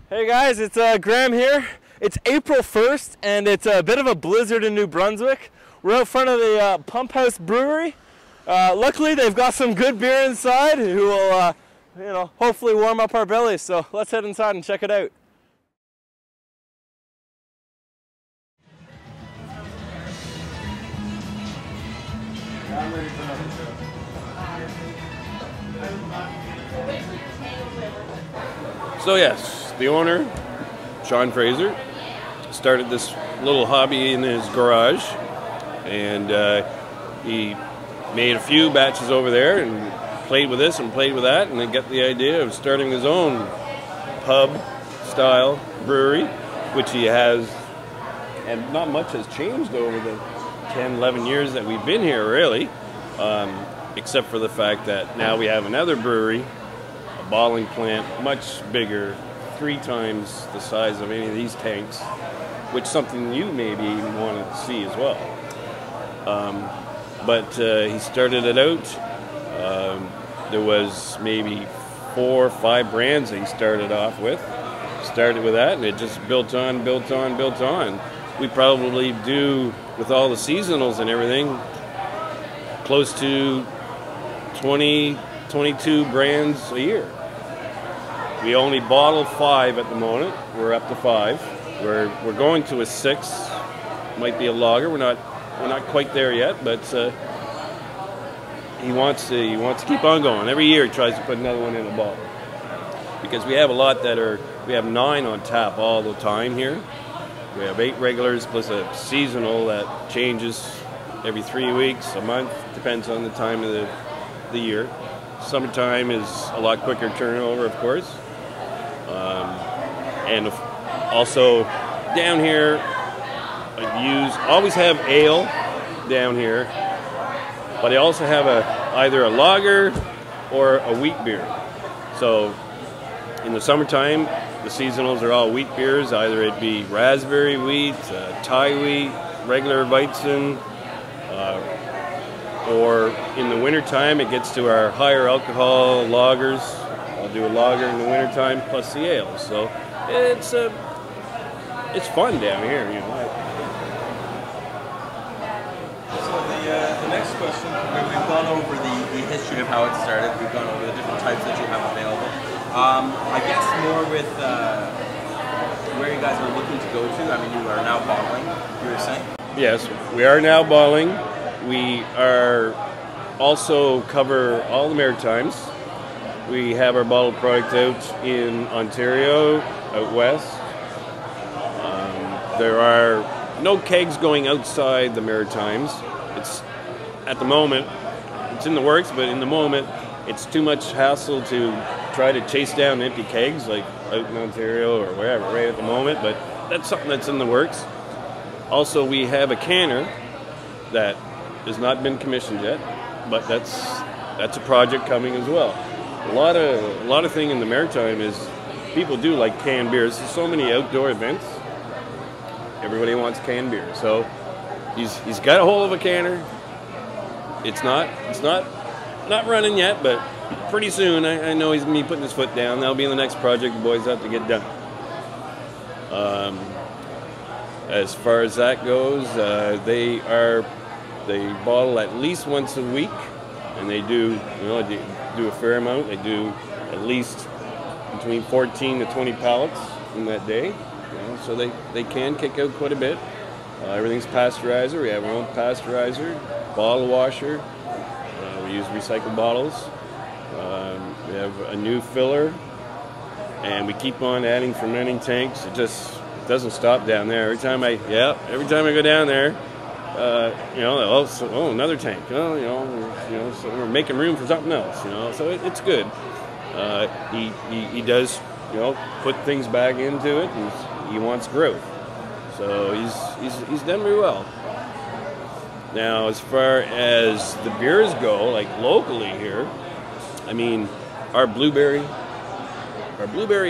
Hey guys, it's Graham here. It's April 1st and it's a bit of a blizzard in New Brunswick. We're out front of the Pump House Brewery. Luckily they've got some good beer inside who will hopefully warm up our bellies. So let's head inside and check it out. I'm ready for another show. So yes, the owner, Sean Fraser, started this little hobby in his garage, and he made a few batches over there and played with this and played with that, and then got the idea of starting his own pub-style brewery, which he has, and not much has changed over the 10, 11 years that we've been here, really, except for the fact that now we have another brewery, a bottling plant, much bigger, 3 times the size of any of these tanks, which is something you maybe even want to see as well. But he started it out. There was maybe 4 or 5 brands that he started off with. Started with that, and it just built on, built on, built on. We probably do, with all the seasonals and everything, close to 20, 22 brands a year. We only bottle 5 at the moment. We're up to 5. We're going to a 6. Might be a lager. We're not quite there yet, but he wants to keep on going. Every year he tries to put another one in a bottle, because we have a lot that are. We have 9 on tap all the time here. We have 8 regulars plus a seasonal that changes every 3 weeks, a month, depends on the time of the year. Summertime is a lot quicker turnover, of course. And also down here, I always have ale down here, but I also have either a lager or a wheat beer. So in the summertime, the seasonals are all wheat beers, either it be raspberry wheat, Thai wheat, regular Weizen, or in the wintertime it gets to our higher alcohol lagers. I'll do a lager in the wintertime plus the ale. So it's fun down here, you know. So the next question, we've gone over the history of how it started. We've gone over the different types that you have available. I guess more with where you guys are looking to go to. I mean, you are now bottling, you were saying? Yes, we are now bottling. We are also cover all the Maritimes. We have our bottled product out in Ontario, out west. There are no kegs going outside the Maritimes. It's, at the moment, it's in the works, but in the moment, it's too much hassle to try to chase down empty kegs like out in Ontario or wherever right at the moment, but that's something that's in the works. Also, we have a canner that has not been commissioned yet, but that's a project coming as well. A lot of thing in the Maritime is people do like canned beers. There's so many outdoor events. Everybody wants canned beer. So he's got a hold of a canner. It's not running yet, but pretty soon I know he's gonna be putting his foot down. That'll be the next project the boys have to get done. As far as that goes, they bottle at least once a week, and they do a fair amount. They do at least between 14 to 20 pallets in that day. So they can kick out quite a bit. Everything's pasteurizer. We have our own pasteurizer, bottle washer. We use recycled bottles. We have a new filler, and we keep on adding fermenting tanks. It doesn't stop down there. Every time I go down there, another tank. So we're making room for something else. So it's good. He does put things back into it, and he wants growth. So he's done very well. Now, as far as the beers go, like locally here, I mean, our blueberry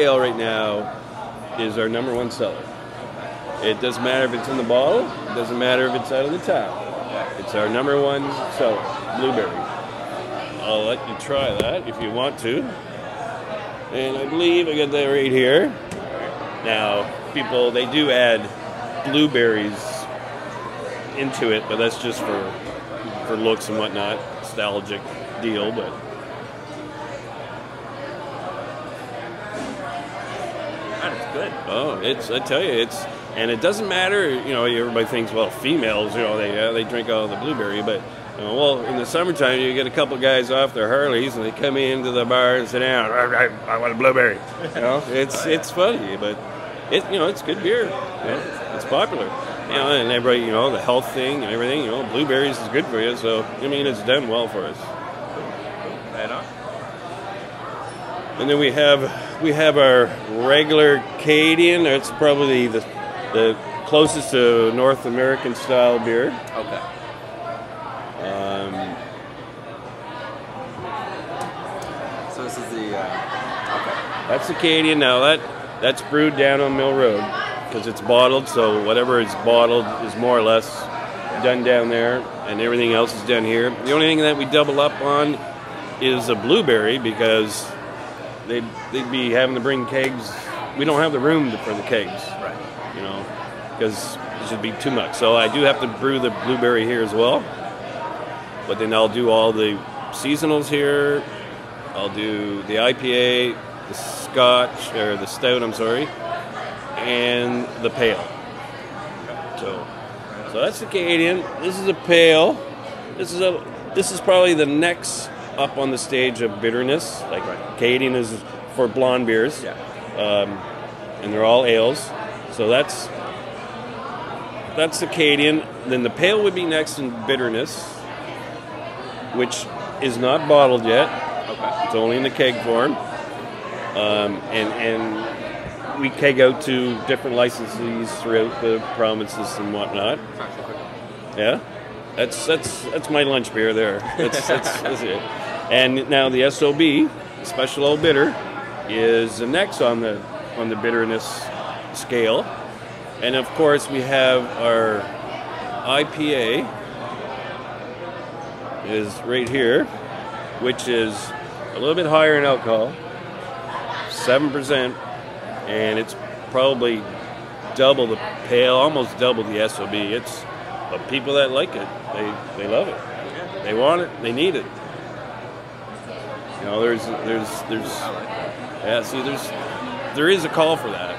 ale right now is our #1 seller. It doesn't matter if it's in the bottle. It doesn't matter if it's out of the tap. It's our #1 seller, blueberry. I'll let you try that if you want to. And I believe I got that right here. Now, people, they do add blueberries into it, but that's just for looks and whatnot, nostalgic deal, but That is good. oh, I tell you, and it doesn't matter, everybody thinks, well, females, they drink all the blueberry, but well, in the summertime, you get a couple guys off their Harleys, and they come into the bar and sit down. I want a blueberry. It's funny, but it's good beer. It's popular. And everybody, the health thing and everything. Blueberries is good for you. So it's done well for us. Right on. And then we have our regular Canadian. It's probably the closest to North American style beer. Okay. So this is the okay. That's the Canadian. Now that's brewed down on Mill Road because it's bottled. So whatever is bottled is more or less done down there, and everything else is done here. The only thing that we double up on is a blueberry because they'd be having to bring kegs. We don't have the room for the kegs, Right. because it should be too much. So I do have to brew the blueberry here as well. But then I'll do all the seasonals here. I'll do the IPA, the Scotch, or the Stout, I'm sorry, and the Pale. So that's the Canadian. This is a Pale. This is probably the next up on the stage of bitterness. Like Canadian is for blonde beers. Yeah. And they're all ales. So that's the Canadian. Then the Pale would be next in bitterness, which is not bottled yet. Okay. It's only in the keg form. And we keg out to different licensees throughout the provinces and whatnot. Yeah, that's my lunch beer there. That's it. And now the SOB, Special Old Bitter, is the next on the bitterness scale. And of course we have our IPA is right here, which is a little bit higher in alcohol, 7%, and it's probably double the Pale, almost double the SOB. But people that like it, they love it. They want it. They need it. There's there is a call for that.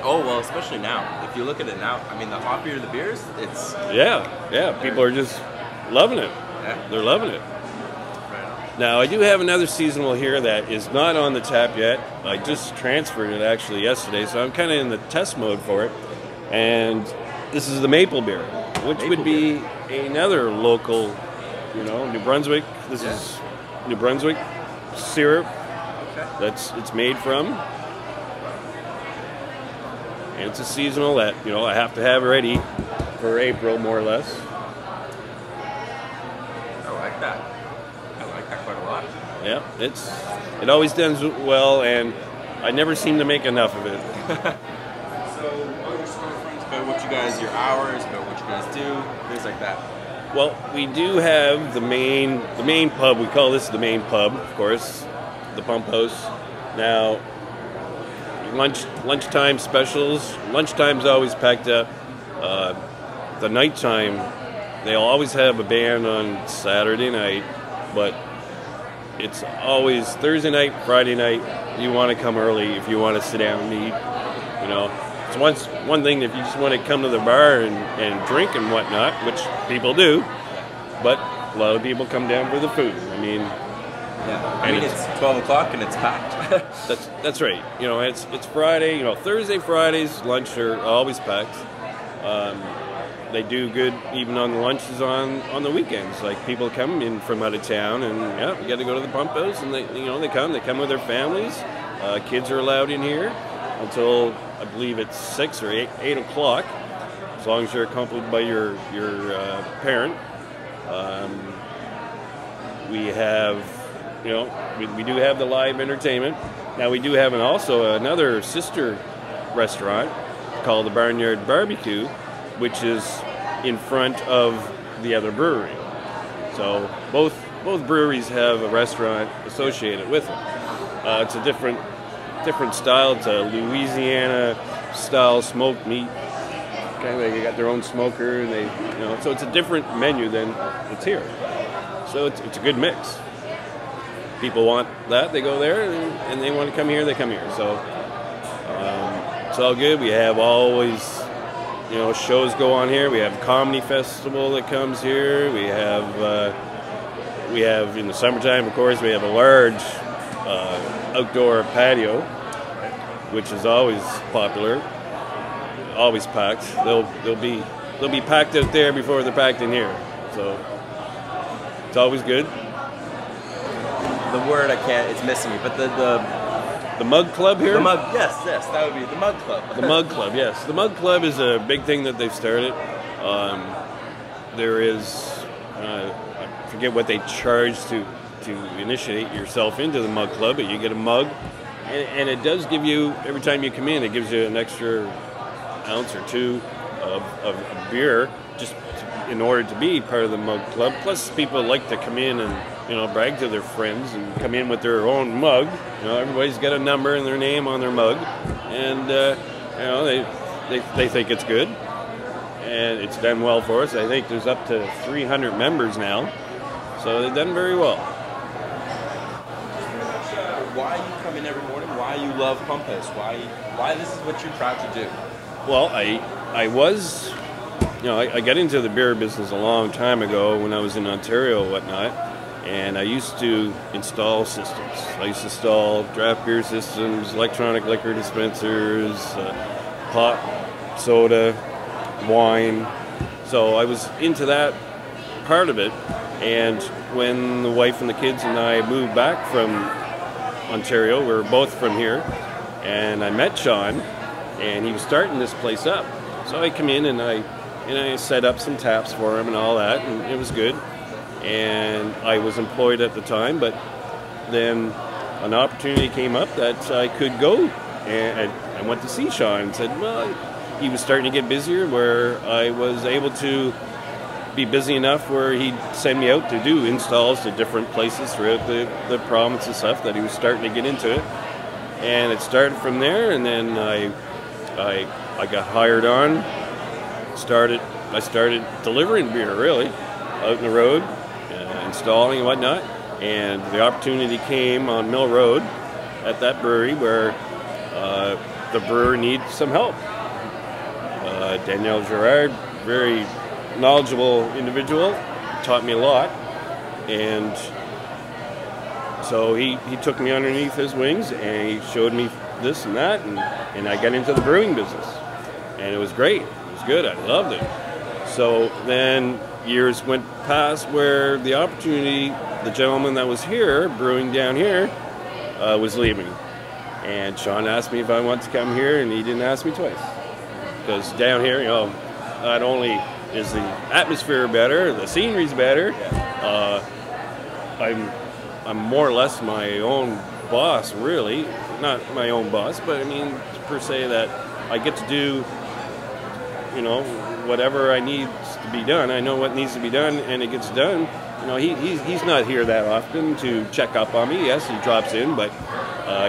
Oh well, especially now. If you look at it now, I mean, the hoppier the beers, it's yeah. People are just loving it. Yeah. They're loving it. Now, I do have another seasonal here that is not on the tap yet. I just transferred it actually yesterday, so I'm kind of in the test mode for it. And this is the maple beer, which would be another local, New Brunswick. This is New Brunswick syrup it's made from. And it's a seasonal that, I have to have ready for April, more or less. I like that. I like that quite a lot. Yeah, it always does well, and I never seem to make enough of it. So, what are your storefronts about what you guys, your hours, about what you guys do, things like that? Well, we do have the main pub. We call this the main pub, of course, the Pump House. Now, lunchtime specials. Lunchtime's always packed up. The nighttime, they'll always have a band on Saturday night, but it's always Thursday night, Friday night. You want to come early if you want to sit down and eat. It's one thing if you just want to come to the bar and drink and whatnot, which people do, but a lot of people come down for the food. It's 12 o'clock and it's packed. That's right. It's Friday. Thursday, Fridays lunch are always packed. They do good even on the lunches on the weekends. Like people come in from out of town, and you got to go to the Pump House, and they come with their families. Kids are allowed in here until I believe it's 6 or 8 o'clock, as long as you're accompanied by your parent. We have, we do have the live entertainment. Now we do have also another sister restaurant called the Barnyard Barbecue, which is in front of the other brewery. So both breweries have a restaurant associated with them. It's a different different style. It's a Louisiana style smoked meat. Kind of, they got their own smoker, and so it's a different menu than it's here. So it's a good mix. People want that, they go there, and they want to come here, they come here. So it's all good. We have always, shows go on here. We have a comedy festival that comes here. We have in the summertime, of course, we have a large outdoor patio, which is always popular, always packed. They'll be packed out there before they're packed in here. So it's always good. The word it's missing me, but the Mug Club here? The Mug, yes, that would be the Mug Club. The Mug Club, yes. The Mug Club is a big thing that they've started. There is, I forget what they charge to initiate yourself into the Mug Club, but you get a mug, and it does give you, every time you come in, it gives you an extra ounce or two of beer, just in order to be part of the Mug Club. Plus, people like to come in and brag to their friends and come in with their own mug. Everybody's got a number and their name on their mug, and they think it's good, and it's done well for us. I think there's up to 300 members now, so they've done very well. Why you come in every morning? Why you love Pump House? Why this is what you're proud to do? Well, I got into the beer business a long time ago when I was in Ontario and whatnot. And I used to install systems. I used to install draft beer systems, electronic liquor dispensers, pot, soda, wine. So I was into that part of it. And when the wife and the kids and I moved back from Ontario, we were both from here, and I met Sean, and he was starting this place up. So I come in and I set up some taps for him and all that, and it was good. And I was employed at the time, but then an opportunity came up that I could go, and I went to see Sean and said, well, he was starting to get busier, where I was able to be busy enough where he'd send me out to do installs to different places throughout the province and stuff, that he was starting to get into it. And it started from there, and then I got hired on. I started delivering beer, really, out in the road, installing and whatnot, and the opportunity came on Mill Road at that brewery where the brewer needs some help. Daniel Gerard, very knowledgeable individual, taught me a lot, and so he took me underneath his wings and he showed me this and that, and I got into the brewing business, and it was great. It was good. I loved it. So then years went past where the opportunity, the gentleman that was here, brewing down here, was leaving. And Sean asked me if I wanted to come here, and he didn't ask me twice. Because down here, not only is the atmosphere better, the scenery's better, I'm more or less my own boss, really. Not my own boss, but I mean, per se, that I get to do, whatever I need to be done. I know what needs to be done, and it gets done. He's not here that often to check up on me. Yes, he drops in, but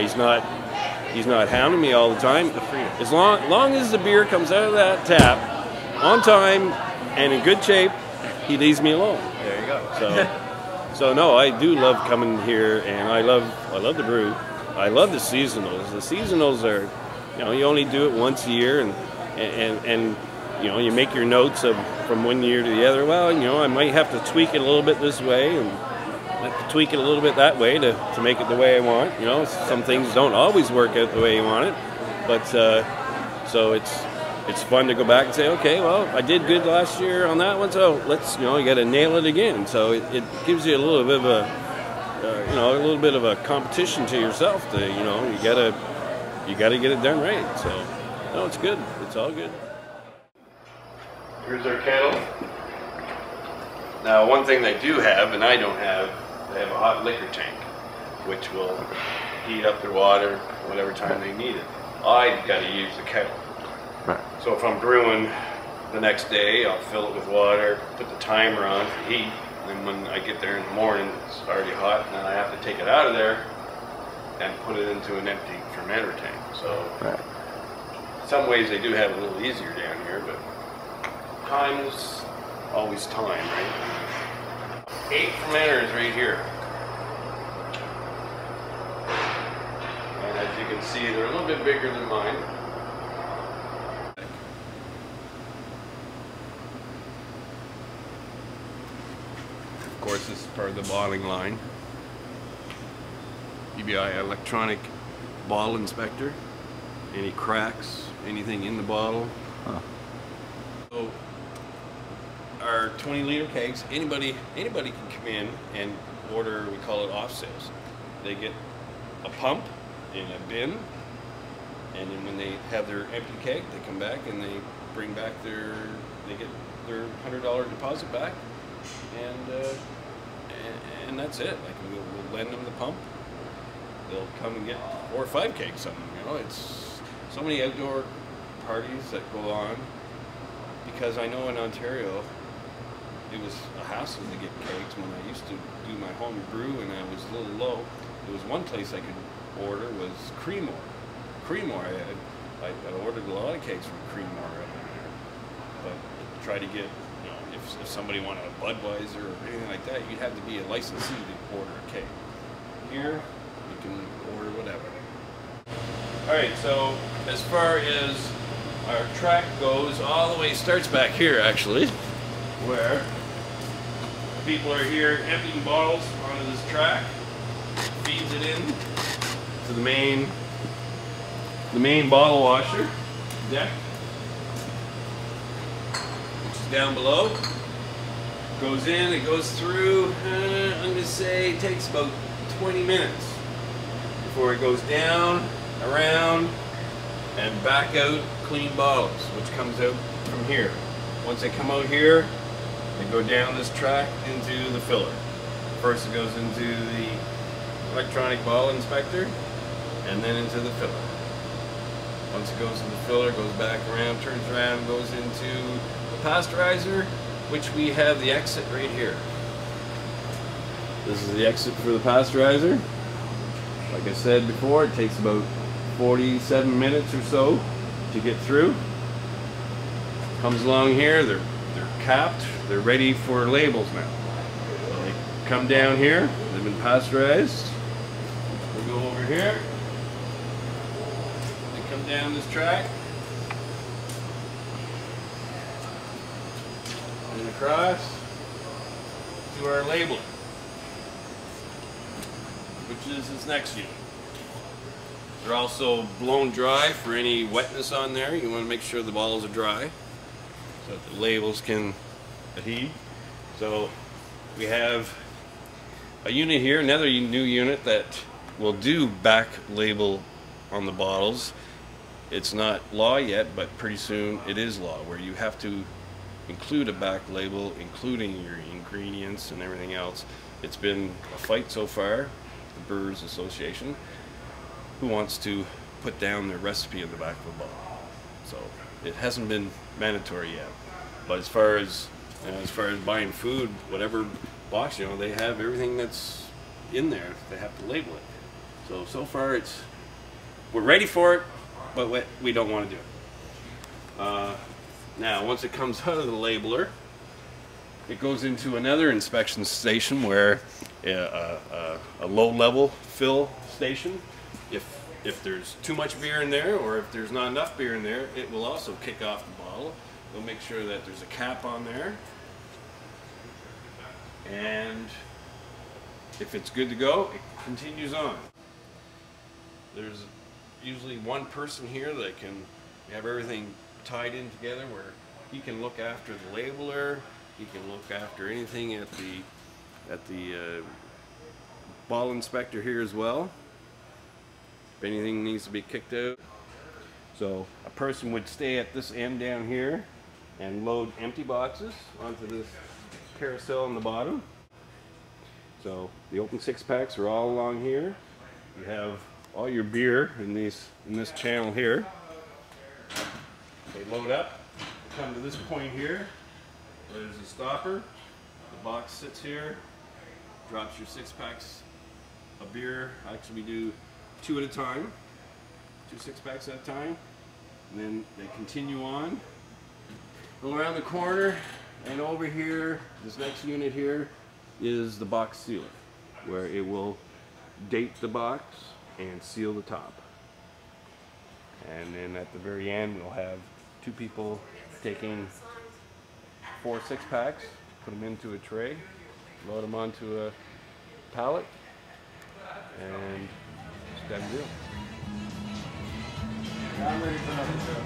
he's not hounding me all the time. As long as the beer comes out of that tap on time and in good shape, he leaves me alone. There you go. So no, I do love coming here, and I love the brew. I love the seasonals. The seasonals are, you only do it once a year, and you make your notes from one year to the other. Well, I might have to tweak it a little bit this way, and I have to tweak it a little bit that way to make it the way I want. Some things don't always work out the way you want it, but so it's fun to go back and say, okay, well, I did good last year on that one, so let's, you got to nail it again. So it gives you a little bit of a competition to yourself. To you gotta get it done right. So no, it's good. It's all good. Here's our kettle. Now, one thing they do have, and I don't have, they have a hot liquor tank, which will heat up their water whatever time they need it. I've got to use the kettle. Right. So if I'm brewing the next day, I'll fill it with water, put the timer on for heat, and then when I get there in the morning, it's already hot, and then I have to take it out of there and put it into an empty fermenter tank. So Right. in some ways they do have it a little easier down here, but time is always time, right? 8 fermenters right here. And as you can see, they're a little bit bigger than mine. Of course, this is part of the bottling line. EBI electronic bottle inspector. Any cracks, anything in the bottle. Huh. So our 20-liter kegs, anybody can come in and order, we call it off sales. They get a pump in a bin, and then when they have their empty keg, they come back and they bring back they get their $100 deposit back, and that's it. Like we'll lend them the pump. They'll come and get 4 or 5 kegs of them. You know, it's so many outdoor parties that go on, because I know in Ontario it was a hassle to get kegs when I used to do my home brew and I was a little low. There was one place I could order was Creemore. I ordered a lot of kegs from Creemore over there, but try to get, you know, if somebody wanted a Budweiser or anything like that, you'd have to be a licensee to order a keg. Here, you can order whatever. Alright, so as far as our track goes, all the way starts back here actually, where people are here emptying bottles onto this track, feeds it in to the main bottle washer deck, which is down below. Goes in, it goes through, I'm going to say it takes about 20 minutes before it goes down, around, and back out clean bottles, which comes out from here. Once they come out here, they go down this track into the filler. First it goes into the electronic bottle inspector, and then into the filler. Once it goes in the filler, it goes back around, turns around, goes into the pasteurizer, which we have the exit right here. This is the exit for the pasteurizer. Like I said before, it takes about 47 minutes or so to get through. Comes along here, they're capped, they're ready for labels now. So they come down here, they've been pasteurized. We go over here, they come down this track, and across to our labeler, which is this next unit. They're also blown dry for any wetness on there. You want to make sure the bottles are dry so that the labels can adhere. So we have a unit here, another new unit that will do back label on the bottles. It's not law yet, but pretty soon it is law, where you have to include a back label, including your ingredients and everything else. It's been a fight so far, the Brewers Association, who wants to put down their recipe in the back of the bottle. So it hasn't been mandatory yet. But as far as buying food, whatever box, you know, they have everything that's in there. They have to label it. So far we're ready for it, but we don't want to do it. Now, once it comes out of the labeler, it goes into another inspection station where a low-level fill station. If there's too much beer in there, or if there's not enough beer in there, it will also kick off the bottle. They'll make sure that there's a cap on there. And if it's good to go, it continues on. There's usually one person here that can have everything tied in together, where he can look after the labeler, he can look after anything at the bottle inspector here as well. If anything needs to be kicked out. So a person would stay at this end down here and load empty boxes onto this carousel on the bottom. So the open 6-packs are all along here. You have all your beer in this channel here. They load up, come to this point here. There's a stopper. The box sits here, drops your 6-packs of beer. Actually, we do 2 at a time. 2 6-packs at a time. And then they continue on. Go around the corner, and over here, this next unit here is the box sealer, where it will date the box and seal the top. And then at the very end, we'll have 2 people taking 4 6-packs, put them into a tray, load them onto a pallet, and it's done deal. I'm ready for another show.